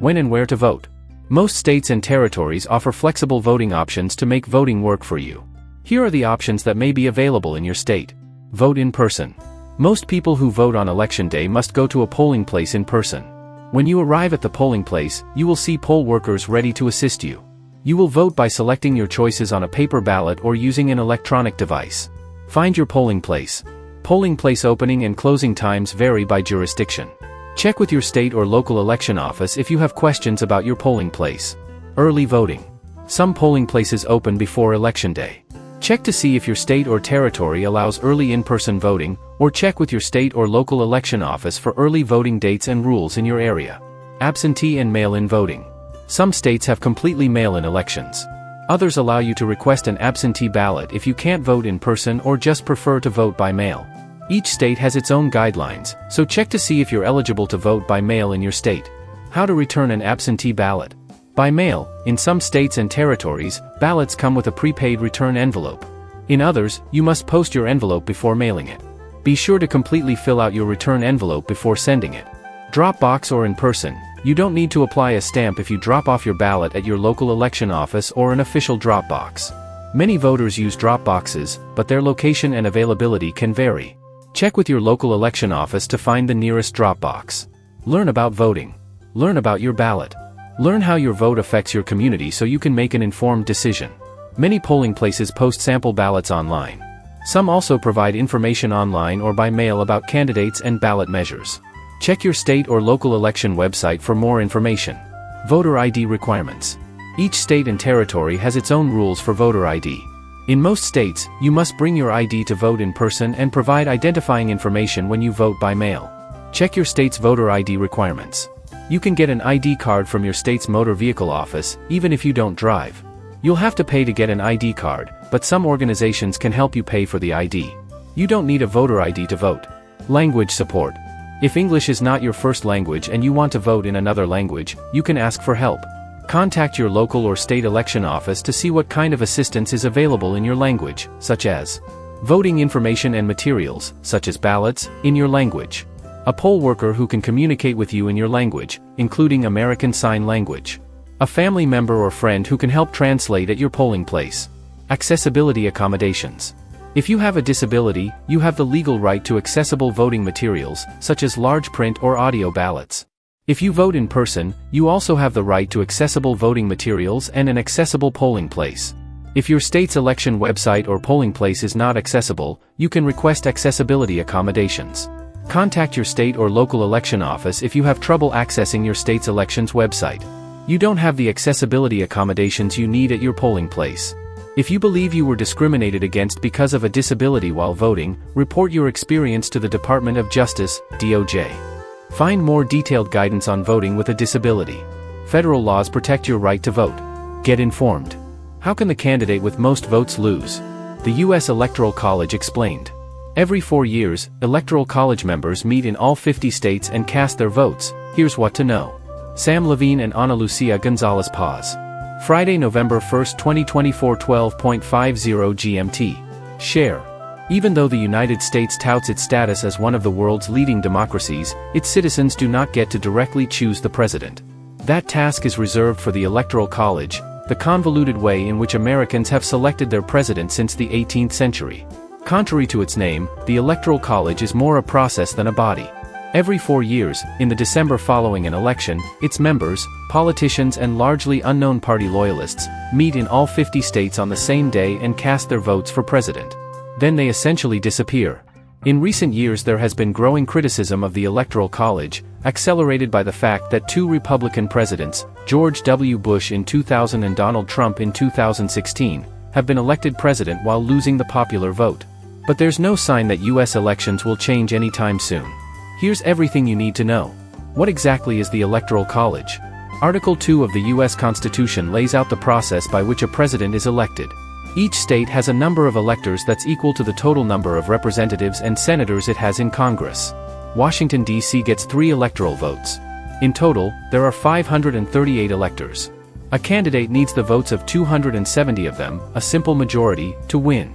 When and where to vote. Most states and territories offer flexible voting options to make voting work for you. Here are the options that may be available in your state. Vote in person. Most people who vote on election day must go to a polling place in person. When you arrive at the polling place, you will see poll workers ready to assist you. You will vote by selecting your choices on a paper ballot or using an electronic device. Find your polling place. Polling place opening and closing times vary by jurisdiction. Check with your state or local election office if you have questions about your polling place. Early voting. Some polling places open before election day. Check to see if your state or territory allows early in-person voting, or check with your state or local election office for early voting dates and rules in your area. Absentee and mail-in voting. Some states have completely mail-in elections. Others allow you to request an absentee ballot if you can't vote in person or just prefer to vote by mail. Each state has its own guidelines, so check to see if you're eligible to vote by mail in your state. How to return an absentee ballot. By mail, in some states and territories, ballots come with a prepaid return envelope. In others, you must post your envelope before mailing it. Be sure to completely fill out your return envelope before sending it. Drop box or in person. You don't need to apply a stamp if you drop off your ballot at your local election office or an official drop box. Many voters use drop boxes, but their location and availability can vary. Check with your local election office to find the nearest drop box. Learn about voting. Learn about your ballot. Learn how your vote affects your community so you can make an informed decision. Many polling places post sample ballots online. Some also provide information online or by mail about candidates and ballot measures. Check your state or local election website for more information. Voter ID requirements. Each state and territory has its own rules for voter ID. In most states, you must bring your ID to vote in person and provide identifying information when you vote by mail. Check your state's voter ID requirements. You can get an ID card from your state's motor vehicle office, even if you don't drive. You'll have to pay to get an ID card, but some organizations can help you pay for the ID. You don't need a voter ID to vote. Language support. If English is not your first language and you want to vote in another language, you can ask for help. Contact your local or state election office to see what kind of assistance is available in your language, such as voting information and materials, such as ballots, in your language. A poll worker who can communicate with you in your language, including American Sign Language. A family member or friend who can help translate at your polling place. Accessibility accommodations. If you have a disability, you have the legal right to accessible voting materials, such as large print or audio ballots. If you vote in person, you also have the right to accessible voting materials and an accessible polling place. If your state's election website or polling place is not accessible, you can request accessibility accommodations. Contact your state or local election office if you have trouble accessing your state's elections website. You don't have the accessibility accommodations you need at your polling place. If you believe you were discriminated against because of a disability while voting, report your experience to the Department of Justice, DOJ. Find more detailed guidance on voting with a disability. Federal laws protect your right to vote. Get informed. How can the candidate with most votes lose? The U.S. Electoral College explained. Every 4 years, Electoral College members meet in all 50 states and cast their votes. Here's what to know. Sam Levine and Ana Lucia Gonzalez Paz. Friday, November 1, 2024, 12:50 GMT. Share. Even though the United States touts its status as one of the world's leading democracies, its citizens do not get to directly choose the president. That task is reserved for the Electoral College, the convoluted way in which Americans have selected their president since the 18th century. Contrary to its name, the Electoral College is more a process than a body. Every 4 years, in the December following an election, its members, politicians and largely unknown party loyalists, meet in all 50 states on the same day and cast their votes for president. Then they essentially disappear. In recent years there has been growing criticism of the Electoral College, accelerated by the fact that 2 Republican presidents, George W. Bush in 2000 and Donald Trump in 2016, have been elected president while losing the popular vote. But there's no sign that U.S. elections will change anytime soon. Here's everything you need to know. What exactly is the Electoral College? Article 2 of the U.S. Constitution lays out the process by which a president is elected. Each state has a number of electors that's equal to the total number of representatives and senators it has in Congress. Washington, D.C. gets 3 electoral votes. In total, there are 538 electors. A candidate needs the votes of 270 of them, a simple majority, to win.